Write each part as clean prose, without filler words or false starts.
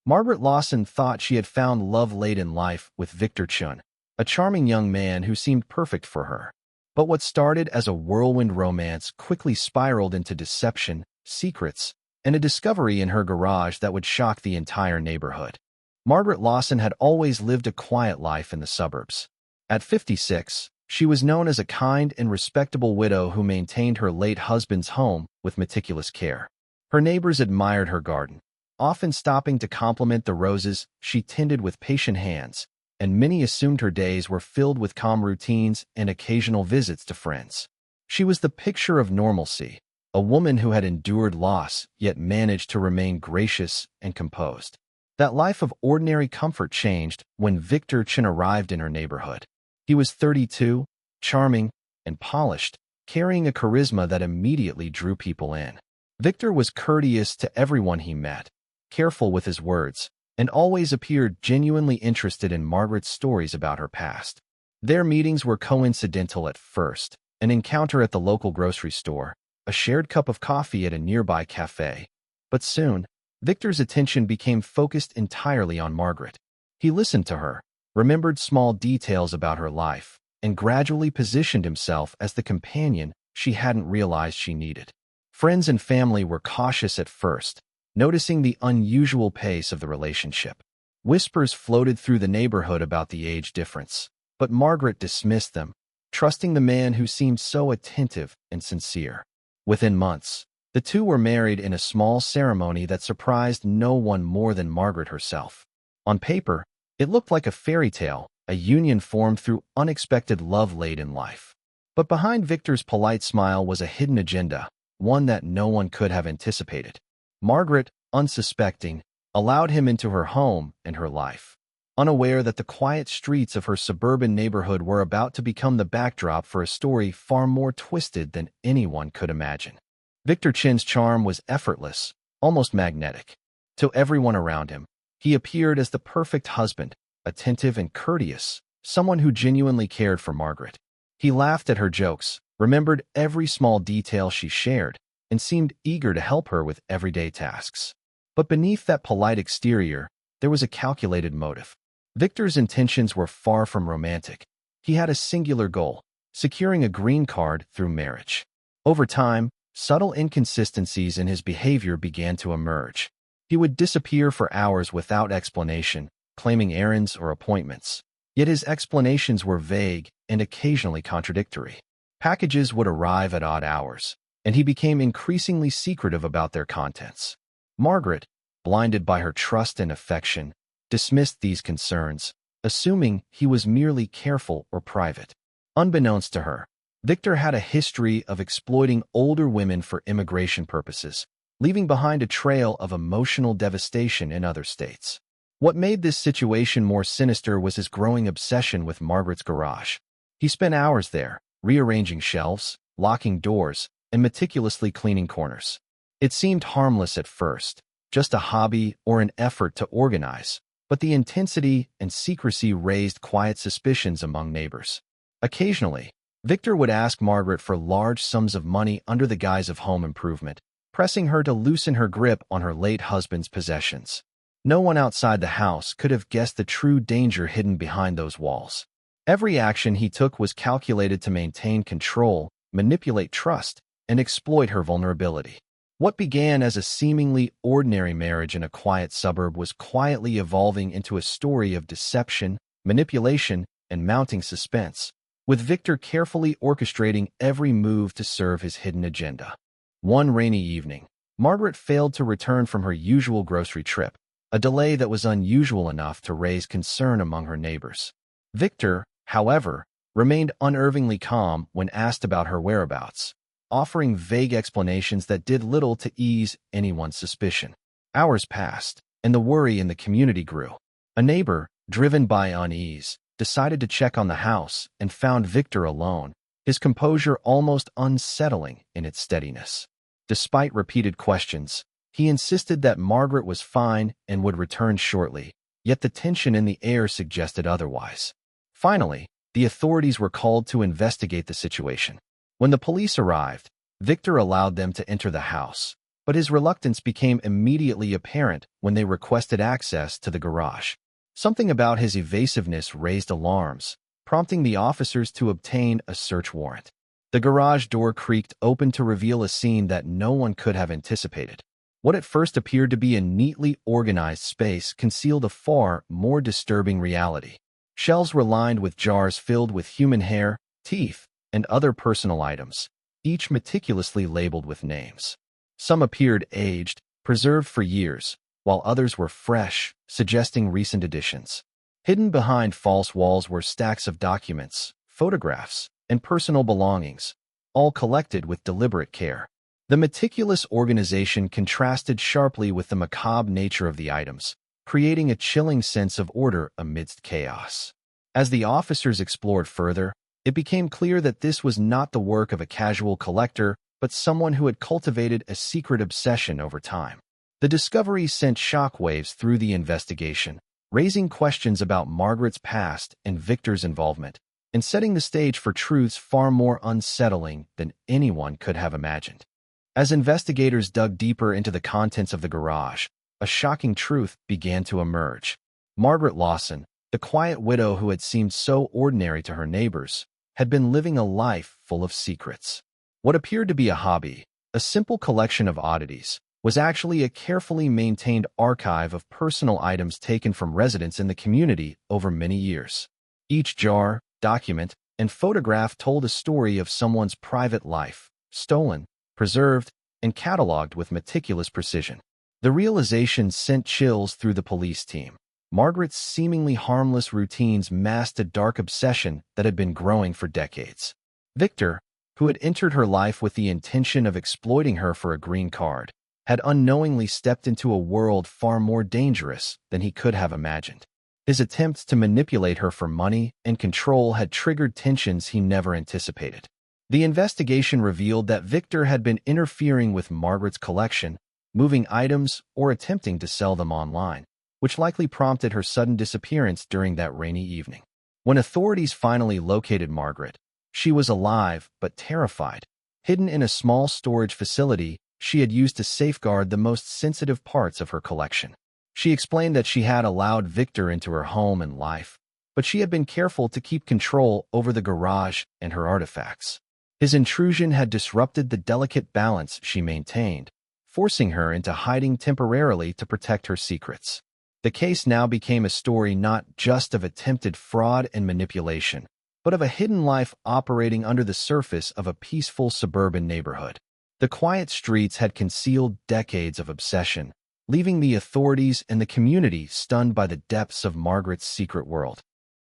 Margaret Lawson thought she had found love late in life with Victor Chun, a charming young man who seemed perfect for her. But what started as a whirlwind romance quickly spiraled into deception, secrets, and a discovery in her garage that would shock the entire neighborhood. Margaret Lawson had always lived a quiet life in the suburbs. At 56, she was known as a kind and respectable widow who maintained her late husband's home with meticulous care. Her neighbors admired her garden, often stopping to compliment the roses she tended with patient hands, and many assumed her days were filled with calm routines and occasional visits to friends. She was the picture of normalcy, a woman who had endured loss yet managed to remain gracious and composed. That life of ordinary comfort changed when Victor Chin arrived in her neighborhood. He was 32, charming, and polished, carrying a charisma that immediately drew people in. Victor was courteous to everyone he met, careful with his words, and always appeared genuinely interested in Margaret's stories about her past. Their meetings were coincidental at first, an encounter at the local grocery store, a shared cup of coffee at a nearby cafe. But soon, Victor's attention became focused entirely on Margaret. He listened to her, remembered small details about her life, and gradually positioned himself as the companion she hadn't realized she needed. Friends and family were cautious at first, noticing the unusual pace of the relationship. Whispers floated through the neighborhood about the age difference, but Margaret dismissed them, trusting the man who seemed so attentive and sincere. Within months, the two were married in a small ceremony that surprised no one more than Margaret herself. On paper, it looked like a fairy tale, a union formed through unexpected love late in life. But behind Victor's polite smile was a hidden agenda, one that no one could have anticipated. Margaret, unsuspecting, allowed him into her home and her life, unaware that the quiet streets of her suburban neighborhood were about to become the backdrop for a story far more twisted than anyone could imagine. Victor Chin's charm was effortless, almost magnetic. To everyone around him, he appeared as the perfect husband, attentive and courteous, someone who genuinely cared for Margaret. He laughed at her jokes, remembered every small detail she shared, and seemed eager to help her with everyday tasks. But beneath that polite exterior, there was a calculated motive. Victor's intentions were far from romantic. He had a singular goal: securing a green card through marriage. Over time, subtle inconsistencies in his behavior began to emerge. He would disappear for hours without explanation, claiming errands or appointments. Yet his explanations were vague and occasionally contradictory. Packages would arrive at odd hours, and he became increasingly secretive about their contents. Margaret, blinded by her trust and affection, dismissed these concerns, assuming he was merely careful or private. Unbeknownst to her, Victor had a history of exploiting older women for immigration purposes, leaving behind a trail of emotional devastation in other states. What made this situation more sinister was his growing obsession with Margaret's garage. He spent hours there, rearranging shelves, locking doors, and meticulously cleaning corners. It seemed harmless at first, just a hobby or an effort to organize, but the intensity and secrecy raised quiet suspicions among neighbors. Occasionally, Victor would ask Margaret for large sums of money under the guise of home improvement, pressing her to loosen her grip on her late husband's possessions. No one outside the house could have guessed the true danger hidden behind those walls. Every action he took was calculated to maintain control, manipulate trust, and exploit her vulnerability. What began as a seemingly ordinary marriage in a quiet suburb was quietly evolving into a story of deception, manipulation, and mounting suspense, with Victor carefully orchestrating every move to serve his hidden agenda. One rainy evening, Margaret failed to return from her usual grocery trip, a delay that was unusual enough to raise concern among her neighbors. Victor, however, remained unervingly calm when asked about her whereabouts, offering vague explanations that did little to ease anyone's suspicion. Hours passed, and the worry in the community grew. A neighbor, driven by unease, decided to check on the house and found Victor alone, his composure almost unsettling in its steadiness. Despite repeated questions, he insisted that Margaret was fine and would return shortly, yet the tension in the air suggested otherwise. Finally, the authorities were called to investigate the situation. When the police arrived, Victor allowed them to enter the house, but his reluctance became immediately apparent when they requested access to the garage. Something about his evasiveness raised alarms, prompting the officers to obtain a search warrant. The garage door creaked open to reveal a scene that no one could have anticipated. What at first appeared to be a neatly organized space concealed a far more disturbing reality. Shelves were lined with jars filled with human hair, teeth, and other personal items, each meticulously labeled with names. Some appeared aged, preserved for years, while others were fresh, suggesting recent additions. Hidden behind false walls were stacks of documents, photographs, and personal belongings, all collected with deliberate care. The meticulous organization contrasted sharply with the macabre nature of the items, creating a chilling sense of order amidst chaos. As the officers explored further, it became clear that this was not the work of a casual collector, but someone who had cultivated a secret obsession over time. The discovery sent shockwaves through the investigation, raising questions about Margaret's past and Victor's involvement, and setting the stage for truths far more unsettling than anyone could have imagined. As investigators dug deeper into the contents of the garage, a shocking truth began to emerge. Margaret Lawson, the quiet widow who had seemed so ordinary to her neighbors, had been living a life full of secrets. What appeared to be a hobby, a simple collection of oddities, was actually a carefully maintained archive of personal items taken from residents in the community over many years. Each jar, document, and photograph told a story of someone's private life, stolen, preserved, and cataloged with meticulous precision. The realization sent chills through the police team. Margaret's seemingly harmless routines masked a dark obsession that had been growing for decades. Victor, who had entered her life with the intention of exploiting her for a green card, had unknowingly stepped into a world far more dangerous than he could have imagined. His attempts to manipulate her for money and control had triggered tensions he never anticipated. The investigation revealed that Victor had been interfering with Margaret's collection, moving items or attempting to sell them online, which likely prompted her sudden disappearance during that rainy evening. When authorities finally located Margaret, she was alive but terrified. Hidden in a small storage facility she had used to safeguard the most sensitive parts of her collection. She explained that she had allowed Victor into her home and life, but she had been careful to keep control over the garage and her artifacts. His intrusion had disrupted the delicate balance she maintained, forcing her into hiding temporarily to protect her secrets. The case now became a story not just of attempted fraud and manipulation, but of a hidden life operating under the surface of a peaceful suburban neighborhood. The quiet streets had concealed decades of obsession, leaving the authorities and the community stunned by the depths of Margaret's secret world.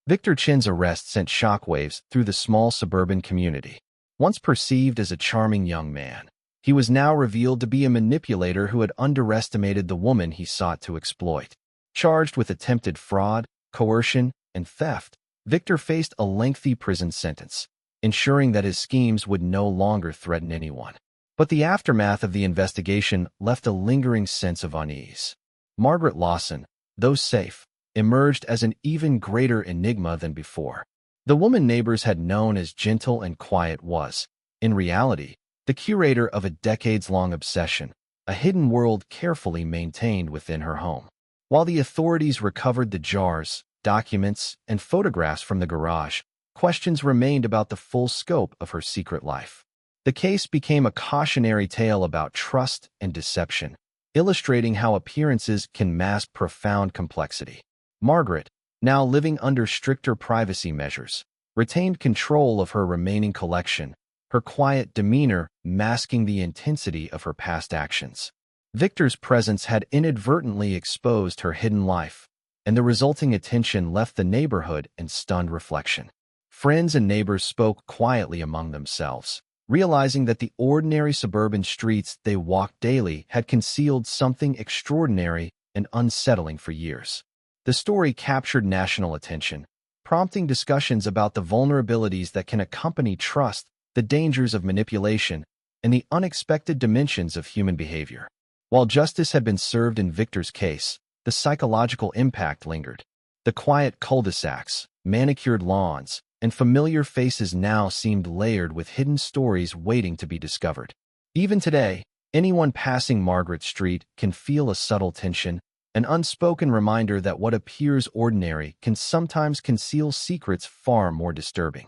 Victor Chin's arrest sent shockwaves through the small suburban community. Once perceived as a charming young man, he was now revealed to be a manipulator who had underestimated the woman he sought to exploit. Charged with attempted fraud, coercion, and theft, Victor faced a lengthy prison sentence, ensuring that his schemes would no longer threaten anyone. But the aftermath of the investigation left a lingering sense of unease. Margaret Lawson, though safe, emerged as an even greater enigma than before. The woman neighbors had known as gentle and quiet was, in reality, the curator of a decades-long obsession, a hidden world carefully maintained within her home. While the authorities recovered the jars, documents, and photographs from the garage, questions remained about the full scope of her secret life. The case became a cautionary tale about trust and deception, illustrating how appearances can mask profound complexity. Margaret, now living under stricter privacy measures, retained control of her remaining collection, her quiet demeanor masking the intensity of her past actions. Victor's presence had inadvertently exposed her hidden life, and the resulting attention left the neighborhood in stunned reflection. Friends and neighbors spoke quietly among themselves, realizing that the ordinary suburban streets they walked daily had concealed something extraordinary and unsettling for years. The story captured national attention, prompting discussions about the vulnerabilities that can accompany trust, the dangers of manipulation, and the unexpected dimensions of human behavior. While justice had been served in Victor's case, the psychological impact lingered. The quiet cul-de-sacs, manicured lawns, and familiar faces now seemed layered with hidden stories waiting to be discovered. Even today, Anyone passing Margaret Street can feel a subtle tension, an unspoken reminder that what appears ordinary can sometimes conceal secrets far more disturbing.